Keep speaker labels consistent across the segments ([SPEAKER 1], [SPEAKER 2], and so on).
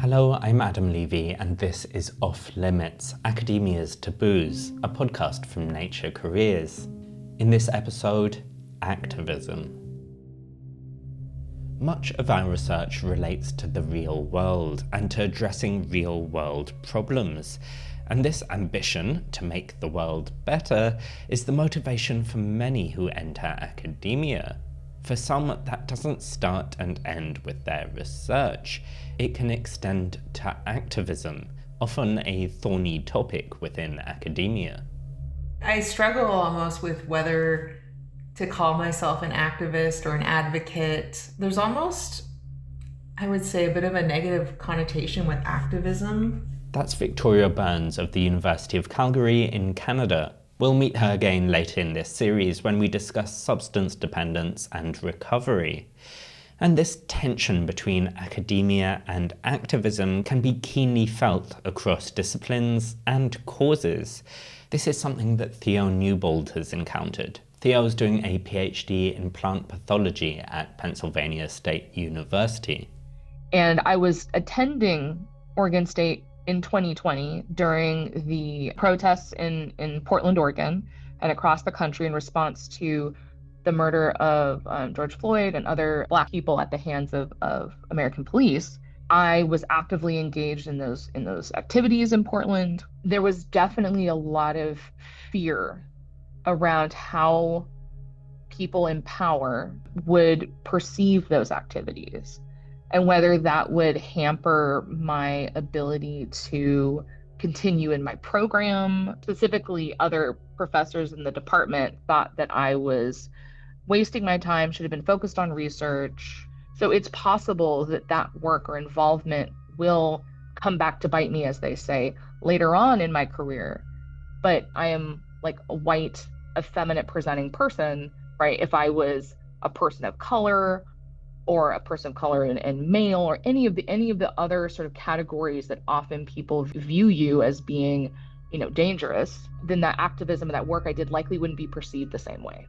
[SPEAKER 1] Hello, I'm Adam Levy, and this is Off Limits, Academia's Taboos, a podcast from Nature Careers. In this episode, activism. Much of our research relates to the real world and to addressing real-world problems. And this ambition to make the world better is the motivation for many who enter academia. For some, that doesn't start and end with their research. It can extend to activism, often a thorny topic within academia.
[SPEAKER 2] I struggle almost with whether to call myself an activist or an advocate. There's almost, I would say, a bit of a negative connotation with activism.
[SPEAKER 1] That's Victoria Burns of the University of Calgary in Canada. We'll meet her again later in this series when we discuss substance dependence and recovery. And this tension between academia and activism can be keenly felt across disciplines and causes. This is something that Theo Newbold has encountered. Theo's doing a PhD in plant pathology at Pennsylvania State University.
[SPEAKER 3] And I was attending Oregon State in 2020 during the protests in Portland, Oregon, and across the country in response to the murder of George Floyd and other Black people at the hands of American police. I was actively engaged in those activities in Portland. There was definitely a lot of fear around how people in power would perceive those activities and whether that would hamper my ability to continue in my program. Specifically, other professors in the department thought that I was wasting my time, should have been focused on research. So it's possible that that work or involvement will come back to bite me, as they say, later on in my career. But I am like a white, effeminate presenting person, right? If I was a person of color or a person of color and male or any of the other sort of categories that often people view you as being, dangerous, then that activism, that work I did likely wouldn't be perceived the same way.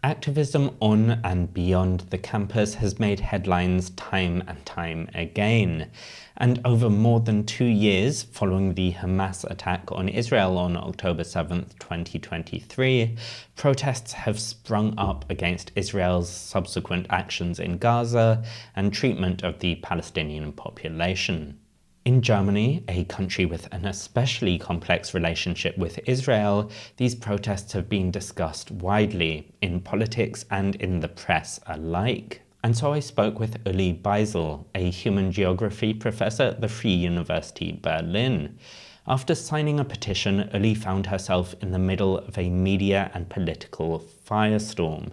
[SPEAKER 1] Activism on and beyond the campus has made headlines time and time again. And over more than 2 years following the Hamas attack on Israel on October 7th, 2023, protests have sprung up against Israel's subsequent actions in Gaza and treatment of the Palestinian population. In Germany, a country with an especially complex relationship with Israel, these protests have been discussed widely, in politics and in the press alike. And so I spoke with Uli Beisel, a human geography professor at the Free University Berlin. After signing a petition, Uli found herself in the middle of a media and political firestorm.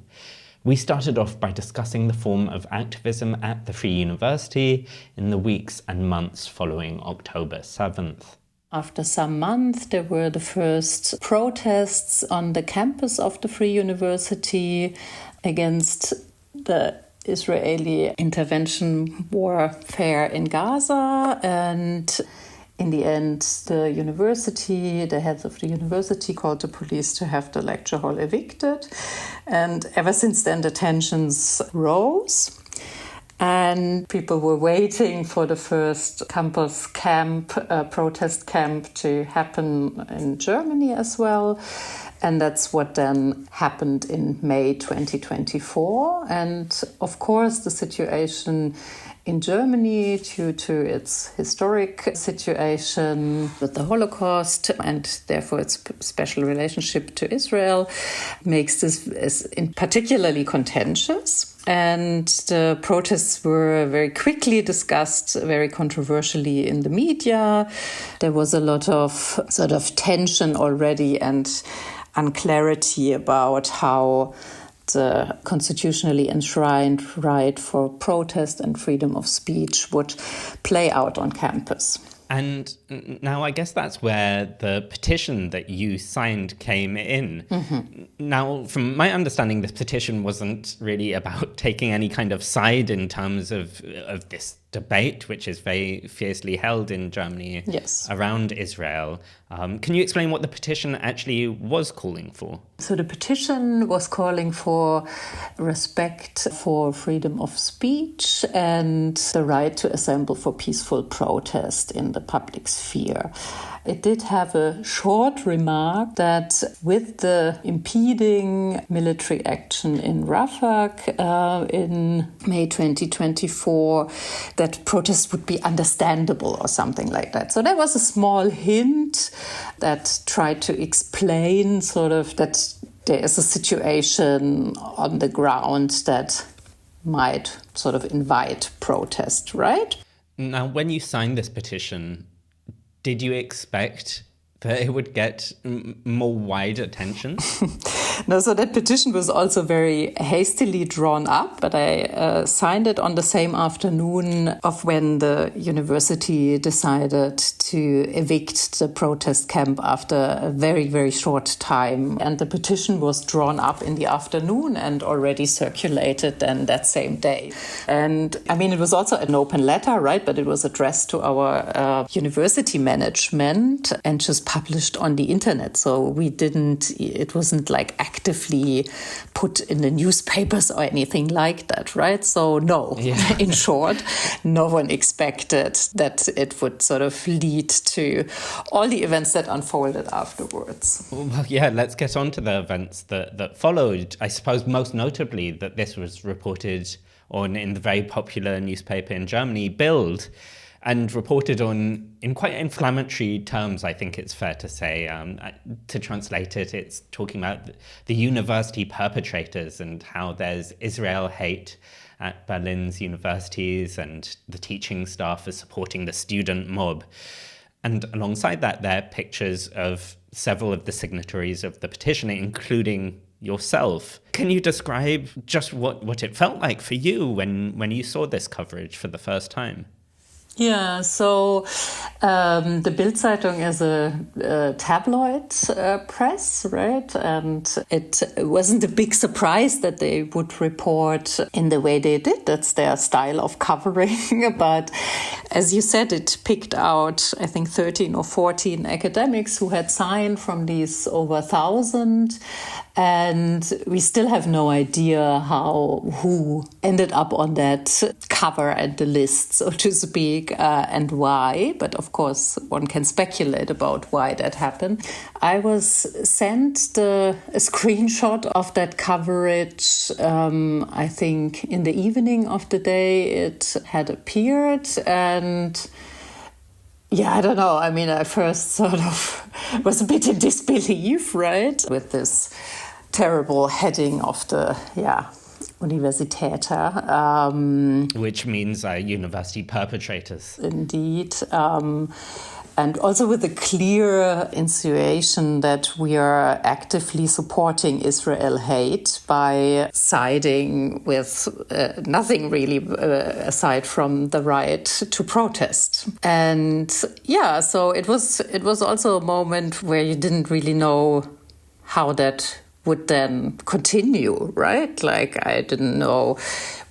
[SPEAKER 1] We started off by discussing the form of activism at the Free University in the weeks and months following October 7th.
[SPEAKER 4] After some months, there were the first protests on the campus of the Free University against the Israeli intervention warfare in Gaza, and in the end, the heads of the university called the police to have the lecture hall evicted. And ever since then, the tensions rose. And people were waiting for the first campus protest camp to happen in Germany as well. And that's what then happened in May 2024. And of course, the situation in Germany, due to its historic situation with the Holocaust and therefore its special relationship to Israel, makes this particularly contentious. And the protests were very quickly discussed, very controversially in the media. There was a lot of sort of tension already and unclarity about how the constitutionally enshrined right for protest and freedom of speech would play out on campus.
[SPEAKER 1] And now I guess that's where the petition that you signed came in. Now, from my understanding, this petition wasn't really about taking any kind of side in terms of this debate, which is very fiercely held in Germany around Israel. Can you explain what the petition actually was calling for?
[SPEAKER 4] So the petition was calling for respect for freedom of speech and the right to assemble for peaceful protest in the public sphere. It did have a short remark that with the impeding military action in Rafah in May 2024, that protests would be understandable or something like that. So there was a small hint that tried to explain sort of that there is a situation on the ground that might sort of invite protest, right?
[SPEAKER 1] Now, when you signed this petition, did you expect that it would get more wide attention?
[SPEAKER 4] No, so that petition was also very hastily drawn up, but I signed it on the same afternoon of when the university decided to evict the protest camp after a very, very short time. And the petition was drawn up in the afternoon and already circulated then that same day. And I mean, it was also an open letter, right? But it was addressed to our university management and just published on the internet. So it wasn't like actively put in the newspapers or anything like that, right? So no, in short, no one expected that it would sort of lead to all the events that unfolded afterwards.
[SPEAKER 1] Well, yeah, let's get on to the events that followed. I suppose most notably that this was reported on in the very popular newspaper in Germany, Bild, and reported on in quite inflammatory terms, I think it's fair to say. To translate it, it's talking about the university perpetrators and how there's Israel hate at Berlin's universities and the teaching staff are supporting the student mob. And alongside that, there are pictures of several of the signatories of the petition, including yourself. Can you describe just what it felt like for you when you saw this coverage for the first time?
[SPEAKER 4] Yeah, so the Bild Zeitung is a tabloid press, right? And it wasn't a big surprise that they would report in the way they did. That's their style of covering. But as you said, it picked out, I think, 13 or 14 academics who had signed from these over 1,000. And we still have no idea who ended up on that cover and the list, so to speak, and why. But of course, one can speculate about why that happened. I was sent a screenshot of that coverage, I think, in the evening of the day it had appeared. And yeah, I don't know. I mean, I first sort of was a bit in disbelief, right? With this terrible heading of the, Universitäter.
[SPEAKER 1] Which means university perpetrators.
[SPEAKER 4] Indeed. And also with the clear insinuation that we are actively supporting Israel hate by siding with nothing really aside from the right to protest. And so it was also a moment where you didn't really know how that would then continue, right? Like, I didn't know,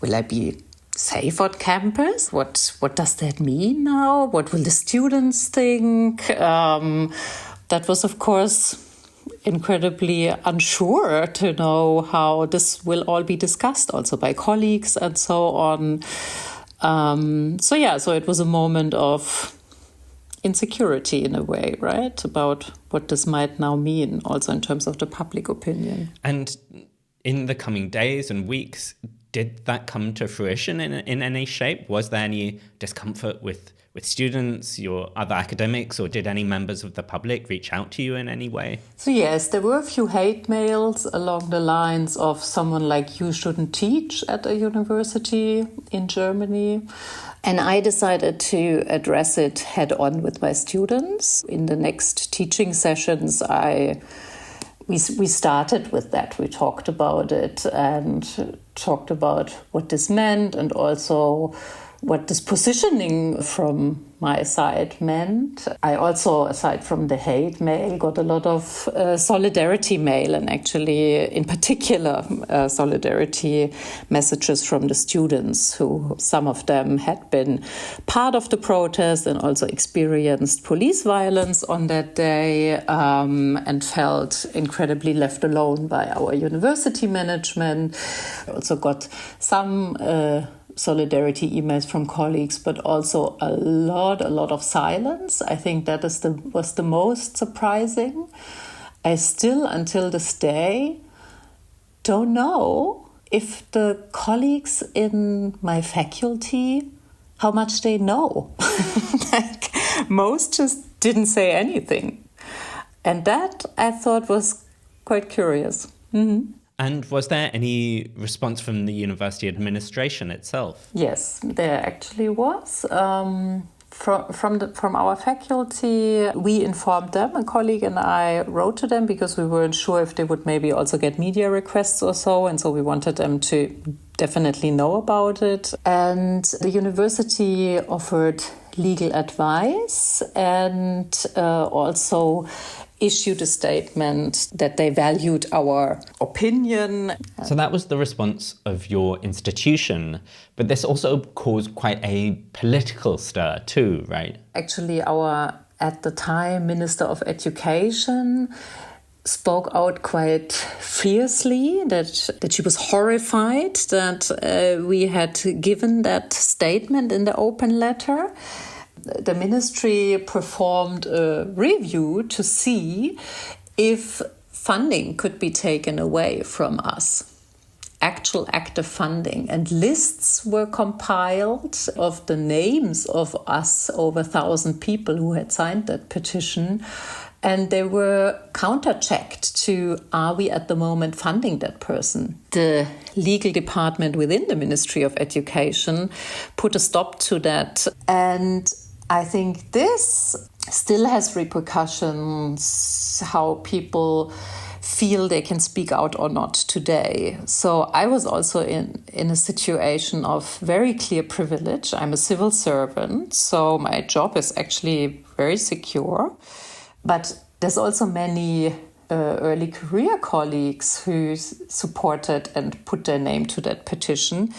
[SPEAKER 4] will I be safe on campus? What does that mean now? What will the students think? That was, of course, incredibly unsure to know how this will all be discussed also by colleagues and so on. So it was a moment of insecurity in a way, right? About what this might now mean also in terms of the public opinion.
[SPEAKER 1] And in the coming days and weeks, did that come to fruition in any shape? Was there any discomfort with students, your other academics, or did any members of the public reach out to you in any way?
[SPEAKER 4] So yes, there were a few hate mails along the lines of someone like, you shouldn't teach at a university in Germany. And I decided to address it head on with my students. In the next teaching sessions, we started with that. We talked about it and talked about what this meant and also what this positioning from my side meant. I also, aside from the hate mail, got a lot of solidarity mail, and actually, in particular, solidarity messages from the students, who some of them had been part of the protest and also experienced police violence on that day, and felt incredibly left alone by our university management. I also got some solidarity emails from colleagues, but also a lot of silence. I think that was the most surprising. I still, until this day, don't know if the colleagues in my faculty, how much they know. Like, most just didn't say anything. And that, I thought, was quite curious. Mm-hmm.
[SPEAKER 1] And was there any response from the university administration itself?
[SPEAKER 4] Yes, there actually was. From our faculty, we informed them, a colleague and I wrote to them because we weren't sure if they would maybe also get media requests or so. And so we wanted them to definitely know about it. And the university offered legal advice and also issued a statement that they valued our opinion.
[SPEAKER 1] So that was the response of your institution, but this also caused quite a political stir too, right?
[SPEAKER 4] Actually, our, at the time, Minister of Education spoke out quite fiercely that she was horrified that we had given that statement in the open letter. The ministry performed a review to see if funding could be taken away from us, actual active funding. And lists were compiled of the names of us, over 1,000 people who had signed that petition. And they were counter-checked to, are we at the moment funding that person? The legal department within the Ministry of Education put a stop to that. And I think this still has repercussions, how people feel they can speak out or not today. So I was also in a situation of very clear privilege. I'm a civil servant, so my job is actually very secure. But there's also many early career colleagues who supported and put their name to that petition.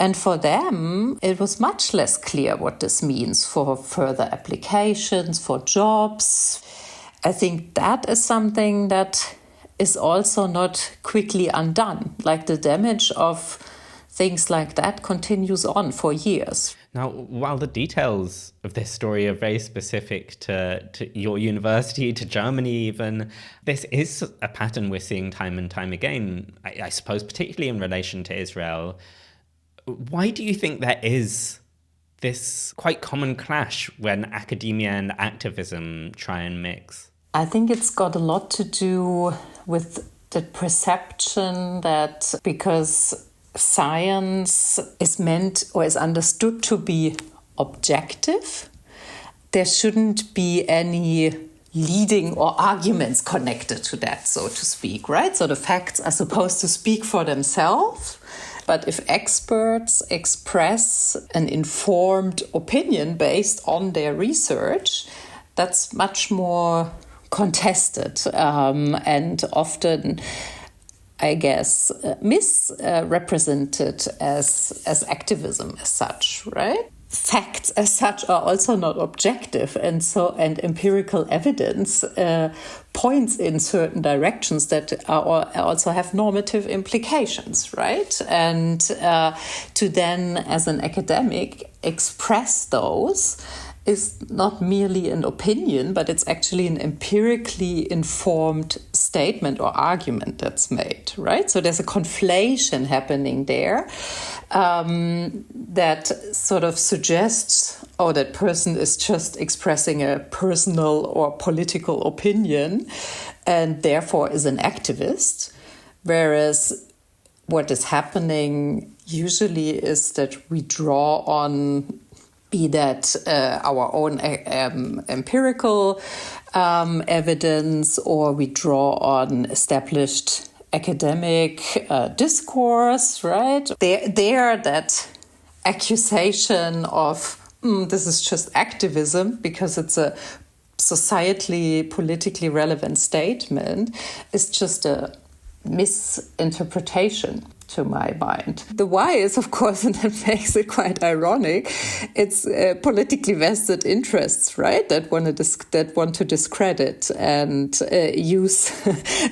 [SPEAKER 4] And for them, it was much less clear what this means for further applications, for jobs. I think that is something that is also not quickly undone. Like, the damage of things like that continues on for years.
[SPEAKER 1] Now, while the details of this story are very specific to your university, to Germany even, this is a pattern we're seeing time and time again, I suppose, particularly in relation to Israel. Why do you think there is this quite common clash when academia and activism try and mix?
[SPEAKER 4] I think it's got a lot to do with the perception that because science is meant or is understood to be objective, there shouldn't be any leading or arguments connected to that, so to speak, right? So the facts are supposed to speak for themselves. But if experts express an informed opinion based on their research, that's much more contested and often, I guess, misrepresented as activism as such, right? Facts as such are also not objective, and empirical evidence points in certain directions that also have normative implications, right? And to then, as an academic, express those is not merely an opinion, but it's actually an empirically informed statement or argument that's made, right? So there's a conflation happening there that sort of suggests, oh, that person is just expressing a personal or political opinion and therefore is an activist. Whereas what is happening usually is that we draw on, be that our own empirical evidence, or we draw on established academic discourse, right? There that accusation of this is just activism because it's a societally, politically relevant statement is just a misinterpretation to my mind. The why is, of course, and that makes it quite ironic, it's politically vested interests, right, that want to discredit and use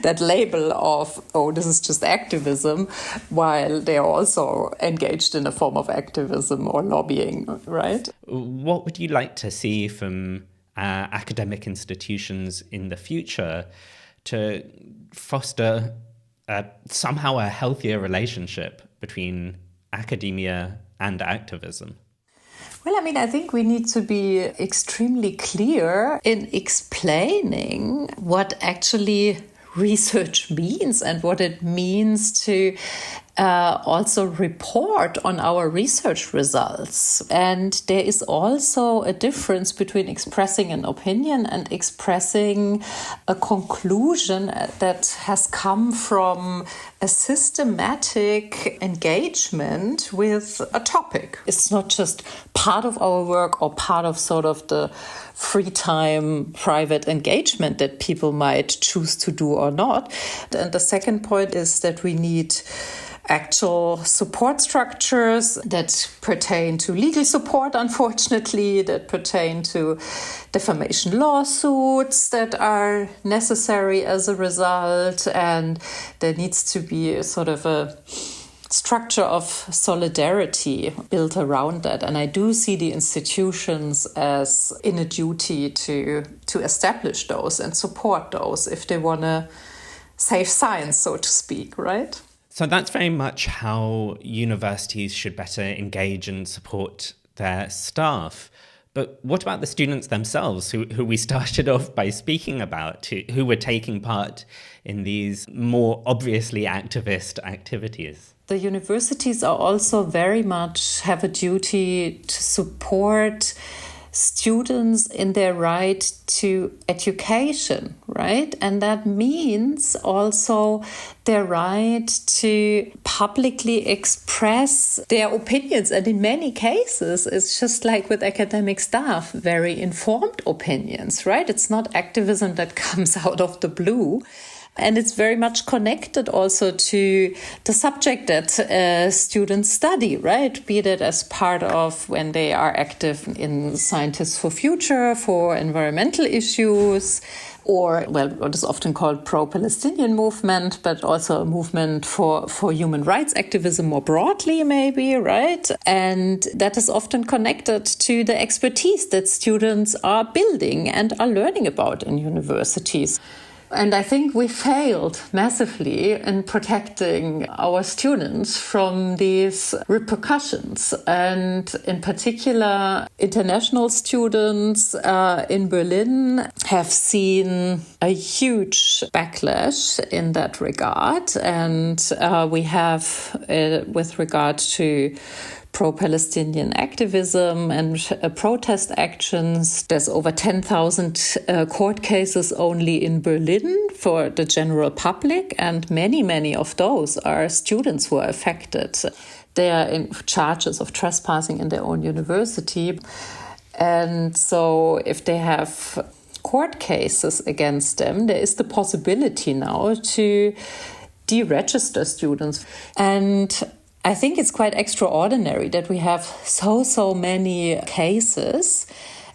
[SPEAKER 4] that label of, oh, this is just activism, while they are also engaged in a form of activism or lobbying, right?
[SPEAKER 1] What would you like to see from academic institutions in the future to foster somehow a healthier relationship between academia and activism?
[SPEAKER 4] Well, I mean, I think we need to be extremely clear in explaining what actually research means and what it means to also report on our research results. And there is also a difference between expressing an opinion and expressing a conclusion that has come from a systematic engagement with a topic. It's not just part of our work or part of sort of the free time, private engagement that people might choose to do or not. And the second point is that we need actual support structures that pertain to legal support, unfortunately, that pertain to defamation lawsuits that are necessary as a result. And there needs to be a sort of a structure of solidarity built around that. And I do see the institutions as in a duty to establish those and support those if they want to save science, so to speak, right?
[SPEAKER 1] So that's very much how universities should better engage and support their staff. But what about the students themselves, who we started off by speaking about, who were taking part in these more obviously activist activities?
[SPEAKER 4] The universities are also very much have a duty to support students in their right to education, right? And that means also their right to publicly express their opinions. And in many cases, it's just like with academic staff, very informed opinions, right? It's not activism that comes out of the blue. And it's very much connected also to the subject that students study, right? Be that as part of when they are active in Scientists for Future, for environmental issues, or, well, what is often called pro-Palestinian movement, but also a movement for human rights activism more broadly, maybe, right? And that is often connected to the expertise that students are building and are learning about in universities. And I think we failed massively in protecting our students from these repercussions. And in particular, international students in Berlin have seen a huge backlash in that regard. And we have, with regard to pro-Palestinian activism and protest actions. There's over 10,000 court cases only in Berlin for the general public, and many of those are students who are affected. They are in charges of trespassing in their own university. And so if they have court cases against them, there is the possibility now to deregister students. And I think it's quite extraordinary that we have so many cases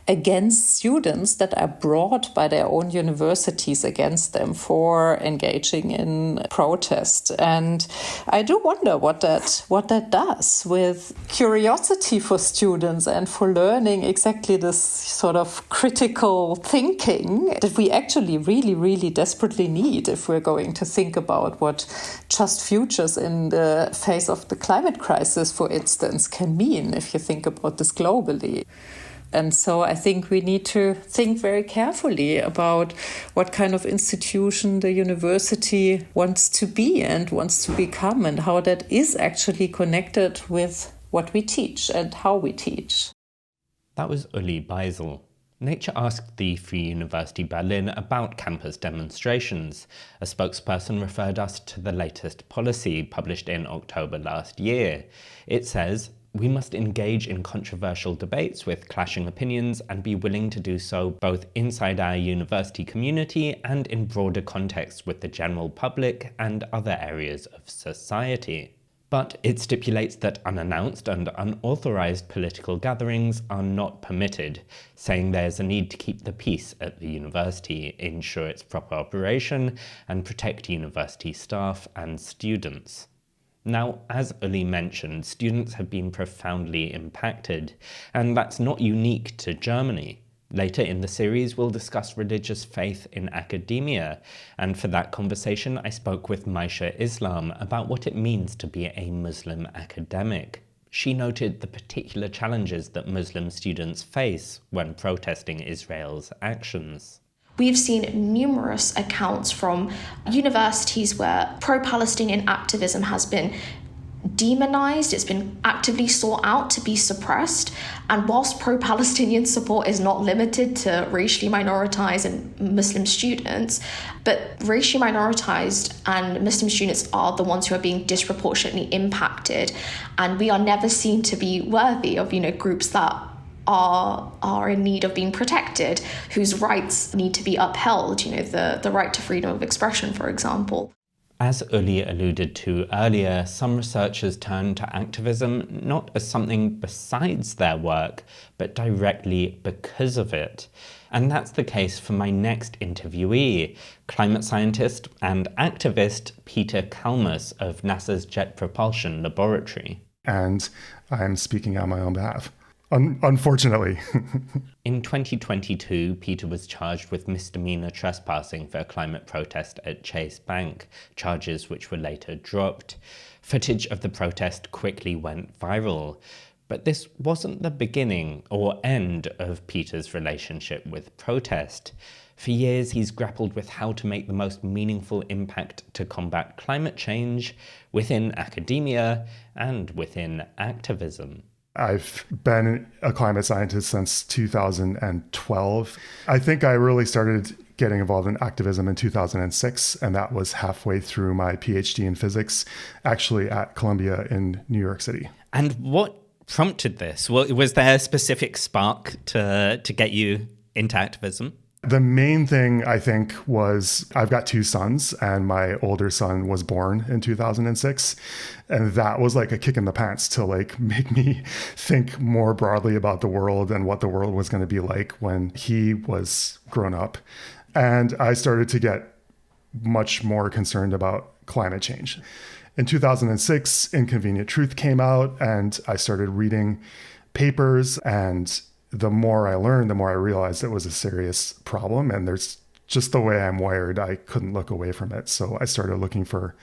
[SPEAKER 4] against students that are brought by their own universities against them for engaging in protest. And I do wonder what that does with curiosity for students and for learning exactly this sort of critical thinking that we actually really desperately need if we're going to think about what just futures in the face of the climate crisis, for instance, can mean if you think about this globally. And so I think we need to think very carefully about what kind of institution the university wants to be and wants to become, and how that is actually connected with what we teach and how we teach.
[SPEAKER 1] That was Uli Beisel. Nature asked the Free University Berlin about campus demonstrations. A spokesperson referred us to the latest policy published in October last year. It says, We must engage in controversial debates with clashing opinions and be willing to do so both inside our university community and in broader contexts with the general public and other areas of society. But it stipulates that unannounced and unauthorized political gatherings are not permitted, saying there's a need to keep the peace at the university, ensure its proper operation, and protect university staff and students. Now, as Uli mentioned, students have been profoundly impacted, and that's not unique to Germany. Later in the series, we'll discuss religious faith in academia, and for that conversation, I spoke with Maisha Islam about what it means to be a Muslim academic. She noted the particular challenges that Muslim students face when protesting Israel's actions.
[SPEAKER 5] We've seen numerous accounts from universities where pro-Palestinian activism has been demonized, it's been actively sought out to be suppressed. And whilst pro-Palestinian support is not limited to racially minoritized and Muslim students, but racially minoritized and Muslim students are the ones who are being disproportionately impacted. And we are never seen to be worthy of, groups that are in need of being protected, whose rights need to be upheld, the right to freedom of expression, for example.
[SPEAKER 1] As Uli alluded to earlier, some researchers turn to activism not as something besides their work, but directly because of it. And that's the case for my next interviewee, climate scientist and activist Peter Kalmus of NASA's Jet Propulsion Laboratory.
[SPEAKER 6] And I'm speaking on my own behalf. Unfortunately.
[SPEAKER 1] In 2022, Peter was charged with misdemeanor trespassing for a climate protest at Chase Bank, charges which were later dropped. Footage of the protest quickly went viral. But this wasn't the beginning or end of Peter's relationship with protest. For years, he's grappled with how to make the most meaningful impact to combat climate change within academia and within activism.
[SPEAKER 6] I've been a climate scientist since 2012. I think I really started getting involved in activism in 2006, and that was halfway through my PhD in physics, actually at Columbia in New York City.
[SPEAKER 1] And what prompted this? Well, was there a specific spark to get you into activism?
[SPEAKER 6] The main thing, I think, was I've got two sons, and my older son was born in 2006. And that was like a kick in the pants to make me think more broadly about the world and what the world was going to be like when he was grown up. And I started to get much more concerned about climate change. In 2006, Inconvenient Truth came out, and I started reading papers, and the more I learned, the more I realized it was a serious problem. And there's just the way I'm wired, I couldn't look away from it. So I started looking for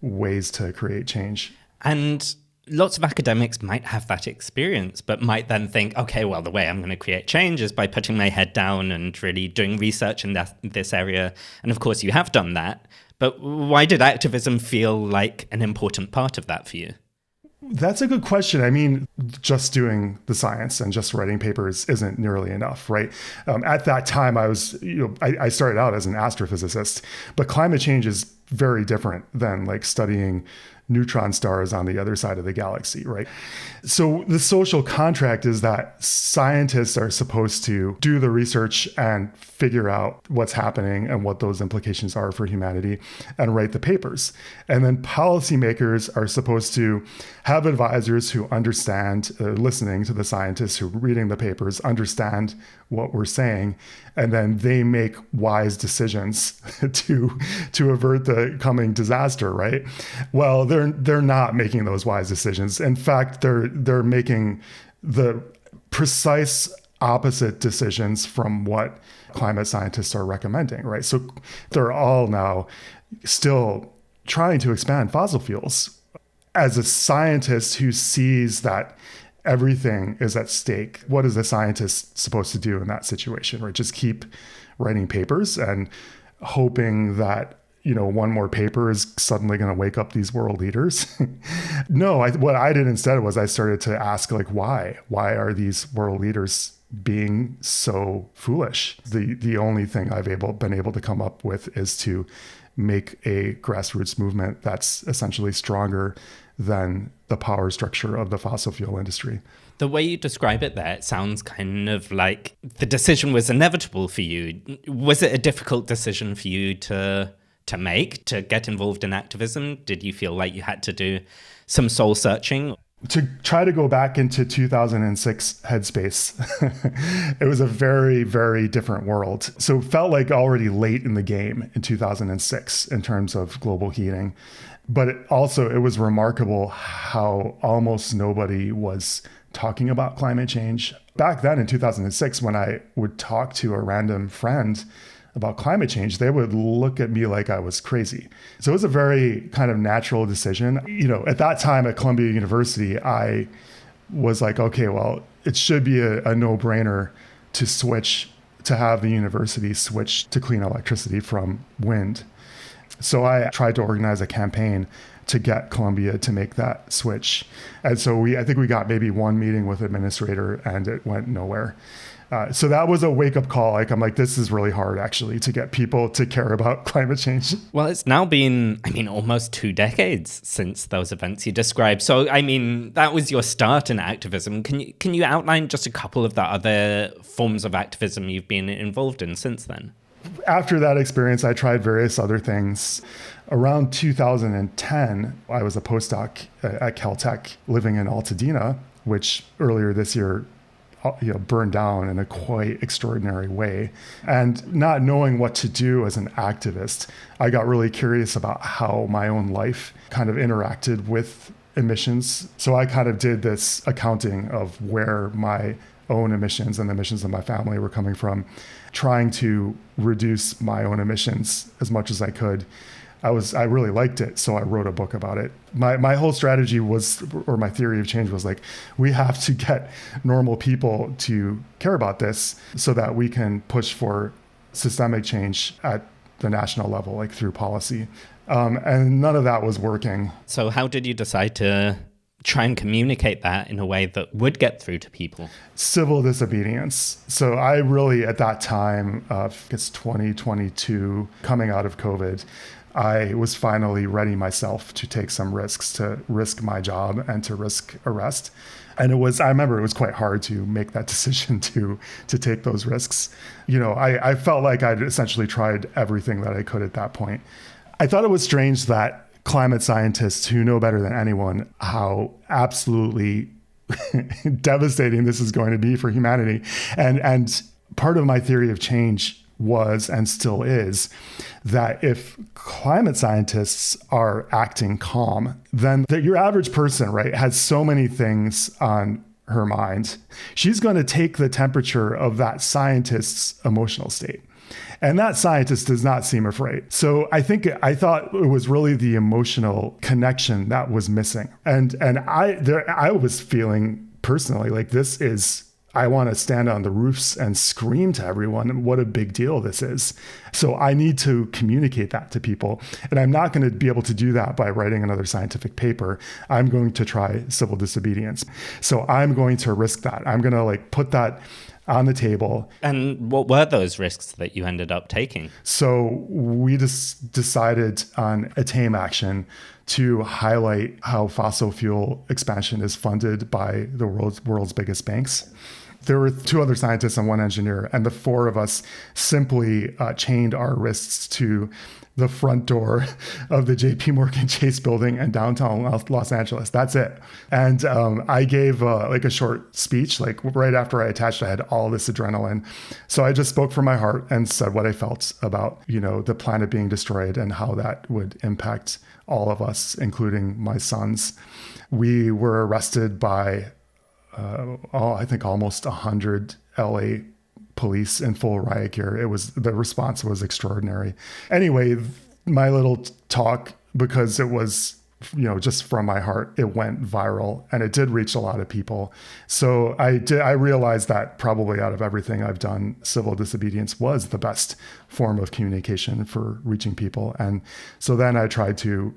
[SPEAKER 6] ways to create change. And
[SPEAKER 1] lots of academics might have that experience, but might then think, okay, well, the way I'm going to create change is by putting my head down and really doing research in this area. And of course, you have done that. But why did activism feel like an important part of that for you?
[SPEAKER 6] That's a good question. I mean, just doing the science and just writing papers isn't nearly enough, right? At that time, I started out as an astrophysicist, but climate change is very different than studying neutron stars on the other side of the galaxy, right? So the social contract is that scientists are supposed to do the research and figure out what's happening and what those implications are for humanity and write the papers. And then policymakers are supposed to have advisors who understand, listening to the scientists who are reading the papers, understand what we're saying, and then they make wise decisions to avert the coming disaster, right? Well, they're not making those wise decisions. In fact, they're making the precise opposite decisions from what climate scientists are recommending, right? So they're all now still trying to expand fossil fuels. As a scientist who sees that everything is at stake, what is a scientist supposed to do in that situation, right? Just keep writing papers and hoping that one more paper is suddenly going to wake up these world leaders. No, what I did instead was I started to ask, why? Why are these world leaders being so foolish? The only thing I've been able to come up with is to make a grassroots movement that's essentially stronger than the power structure of the fossil fuel industry.
[SPEAKER 1] The way you describe it there, it sounds kind of like the decision was inevitable for you. Was it a difficult decision for you to make, to get involved in activism? Did you feel like you had to do some soul searching?
[SPEAKER 6] To try to go back into 2006 headspace, it was a very, very different world. So it felt like already late in the game in 2006 in terms of global heating. But it was remarkable how almost nobody was talking about climate change. Back then in 2006, when I would talk to a random friend about climate change, they would look at me like I was crazy. So it was a very kind of natural decision. At that time at Columbia University, I was like, okay, well, it should be a no-brainer to have the university switch to clean electricity from wind. So I tried to organize a campaign to get Columbia to make that switch. And so I think we got maybe one meeting with administrator and it went nowhere. So that was a wake-up call. I'm like, this is really hard, actually, to get people to care about climate change.
[SPEAKER 1] Well, it's now been, almost 2 decades since those events you described. So, that was your start in activism. Can you outline just a couple of the other forms of activism you've been involved in since then?
[SPEAKER 6] After that experience, I tried various other things. Around 2010, I was a postdoc at Caltech living in Altadena, which earlier this year burned down in a quite extraordinary way. And not knowing what to do as an activist, I got really curious about how my own life kind of interacted with emissions. So I kind of did this accounting of where my own emissions and the emissions of my family were coming from, trying to reduce my own emissions as much as I could. I really liked it, so I wrote a book about it. My whole strategy was, or my theory of change was like, we have to get normal people to care about this so that we can push for systemic change at the national level, like through policy. And none of that was working.
[SPEAKER 1] So how did you decide to try and communicate that in a way that would get through to people?
[SPEAKER 6] Civil disobedience. So I really, at that time, it's 2022, coming out of COVID, I was finally ready myself to take some risks, to risk my job and to risk arrest. And I remember it was quite hard to make that decision to take those risks. I felt like I'd essentially tried everything that I could at that point. I thought it was strange that climate scientists who know better than anyone how absolutely devastating this is going to be for humanity. And part of my theory of change was and still is that if climate scientists are acting calm, then your average person, right, has so many things on her mind. She's going to take the temperature of that scientist's emotional state. And that scientist does not seem afraid. So I thought it was really the emotional connection that was missing. And I was feeling personally like I want to stand on the roofs and scream to everyone what a big deal this is. So I need to communicate that to people. And I'm not going to be able to do that by writing another scientific paper. I'm going to try civil disobedience. So I'm going to risk that. I'm going to put that on the table.
[SPEAKER 1] And what were those risks that you ended up taking?
[SPEAKER 6] So we just decided on a tame action to highlight how fossil fuel expansion is funded by the world's biggest banks. There were 2 other scientists and 1 engineer, and the 4 of us simply chained our wrists to the front door of the JP Morgan Chase building in downtown Los Angeles. That's it. And I gave a short speech, right after I attached, I had all this adrenaline. So I just spoke from my heart and said what I felt about, the planet being destroyed and how that would impact all of us, including my sons. We were arrested by I think almost 100 LA police in full riot gear. The response was extraordinary. Anyway, my little talk, because it was, just from my heart, it went viral and it did reach a lot of people. So I realized that probably out of everything I've done, civil disobedience was the best form of communication for reaching people. And so then I tried to,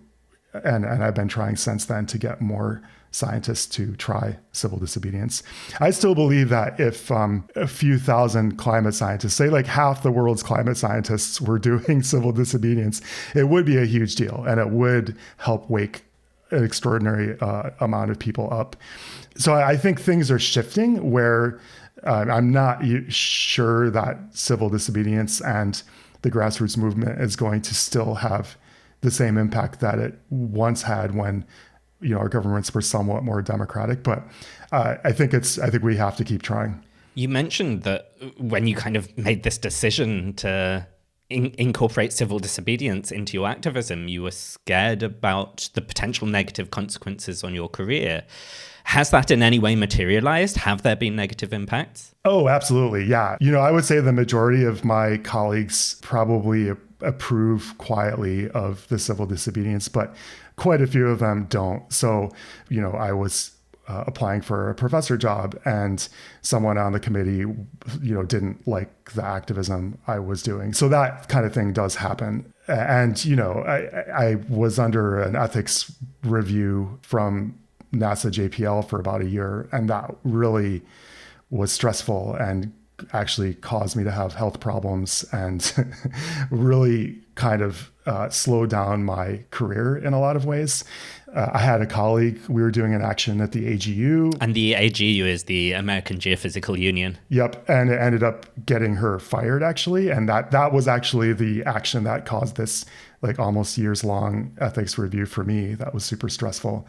[SPEAKER 6] and I've been trying since then to get more scientists to try civil disobedience. I still believe that if a few thousand climate scientists, say half the world's climate scientists were doing civil disobedience, it would be a huge deal and it would help wake an extraordinary amount of people up. So I think things are shifting where I'm not sure that civil disobedience and the grassroots movement is going to still have the same impact that it once had when, our governments were somewhat more democratic. But I think we have to keep trying.
[SPEAKER 1] You mentioned that when you kind of made this decision to incorporate civil disobedience into your activism, you were scared about the potential negative consequences on your career. Has that in any way materialized? Have there been negative impacts?
[SPEAKER 6] Oh, absolutely. Yeah. I would say the majority of my colleagues probably approve quietly of the civil disobedience, but quite a few of them don't. So, I was applying for a professor job and someone on the committee, didn't like the activism I was doing. So that kind of thing does happen. And, I was under an ethics review from NASA JPL for about a year, and that really was stressful and actually caused me to have health problems and really kind of slowed down my career in a lot of ways. I had a colleague, we were doing an action at the AGU.
[SPEAKER 1] And the AGU is the American Geophysical Union.
[SPEAKER 6] Yep. And it ended up getting her fired, actually. And that was actually the action that caused this almost years-long ethics review for me. That was super stressful.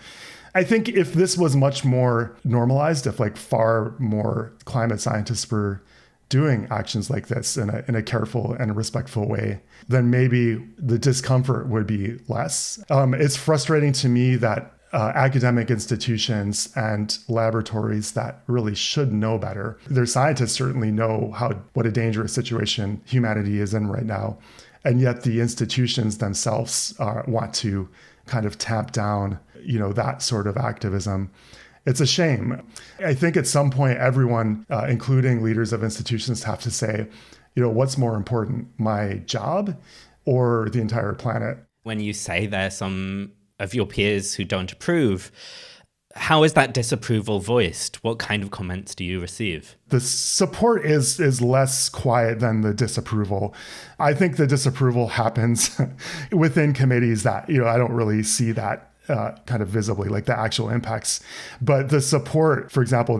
[SPEAKER 6] I think if this was much more normalized, if far more climate scientists were doing actions like this in a careful and respectful way, then maybe the discomfort would be less. It's frustrating to me that academic institutions and laboratories that really should know better, their scientists certainly know what a dangerous situation humanity is in right now. And yet the institutions themselves want to kind of tamp down, that sort of activism. It's a shame. I think at some point, everyone, including leaders of institutions, have to say, what's more important, my job or the entire planet?
[SPEAKER 1] When you say there are some of your peers who don't approve, how is that disapproval voiced? What kind of comments do you receive?
[SPEAKER 6] The support is less quiet than the disapproval. I think the disapproval happens within committees that, I don't really see that kind of visibly, the actual impacts. But the support, for example,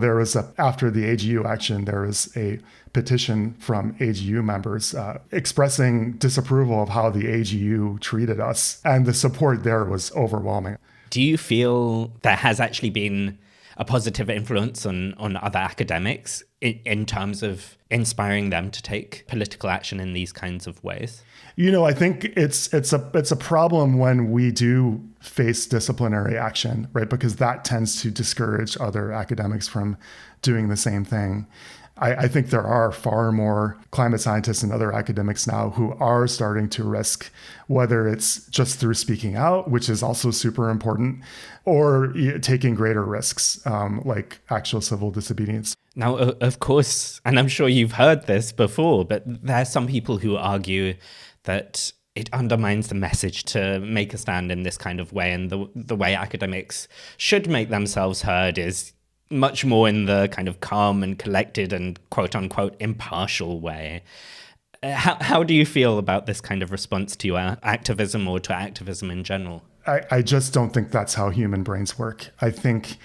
[SPEAKER 6] after the AGU action, there was a petition from AGU members expressing disapproval of how the AGU treated us. And the support there was overwhelming.
[SPEAKER 1] Do you feel there has actually been a positive influence on other academics in terms of inspiring them to take political action in these kinds of ways?
[SPEAKER 6] I think it's a problem when we do face disciplinary action, right? Because that tends to discourage other academics from doing the same thing. I think there are far more climate scientists and other academics now who are starting to risk, whether it's just through speaking out, which is also super important, or taking greater risks, like actual civil disobedience.
[SPEAKER 1] Now, of course, and I'm sure you've heard this before, but there are some people who argue that it undermines the message to make a stand in this kind of way, and the way academics should make themselves heard is much more in the kind of calm and collected and quote-unquote impartial way. How do you feel about this kind of response to your activism or to activism in general?
[SPEAKER 6] I just don't think that's how human brains work. I think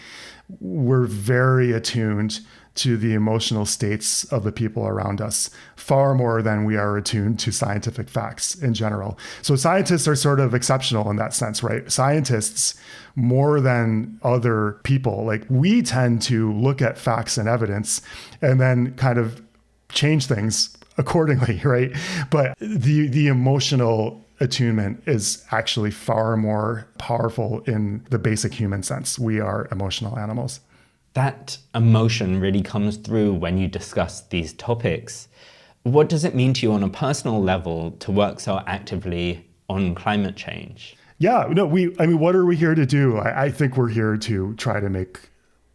[SPEAKER 6] we're very attuned to the emotional states of the people around us, far more than we are attuned to scientific facts in general. So scientists are sort of exceptional in that sense, right? Scientists, more than other people, we tend to look at facts and evidence and then kind of change things accordingly, right? But the emotional attunement is actually far more powerful in the basic human sense. We are emotional animals.
[SPEAKER 1] That emotion really comes through when you discuss these topics. What does it mean to you on a personal level to work so actively on climate change?
[SPEAKER 6] Yeah, no, what are we here to do? I think we're here to try to make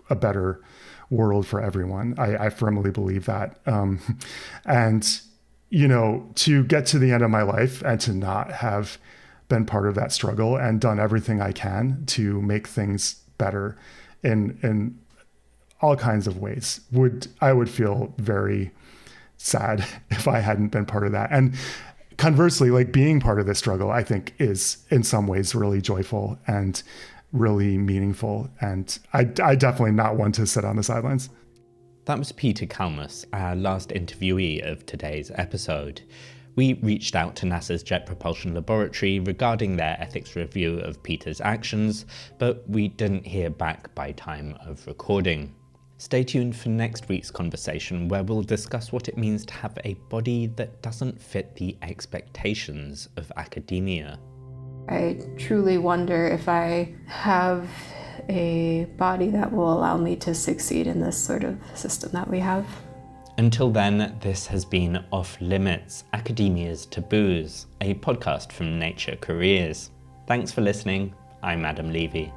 [SPEAKER 6] a better world for everyone. I firmly believe that. And, to get to the end of my life and to not have been part of that struggle and done everything I can to make things better in all kinds of ways, I would feel very sad if I hadn't been part of that. And conversely, being part of this struggle, I think is in some ways really joyful and really meaningful. And I definitely not one to sit on the sidelines.
[SPEAKER 1] That was Peter Kalmus, our last interviewee of today's episode. We reached out to NASA's Jet Propulsion Laboratory regarding their ethics review of Peter's actions, but we didn't hear back by time of recording. Stay tuned for next week's conversation, where we'll discuss what it means to have a body that doesn't fit the expectations of academia.
[SPEAKER 7] I truly wonder if I have a body that will allow me to succeed in this sort of system that we have.
[SPEAKER 1] Until then, this has been Off Limits, Academia's Taboos, a podcast from Nature Careers. Thanks for listening. I'm Adam Levy.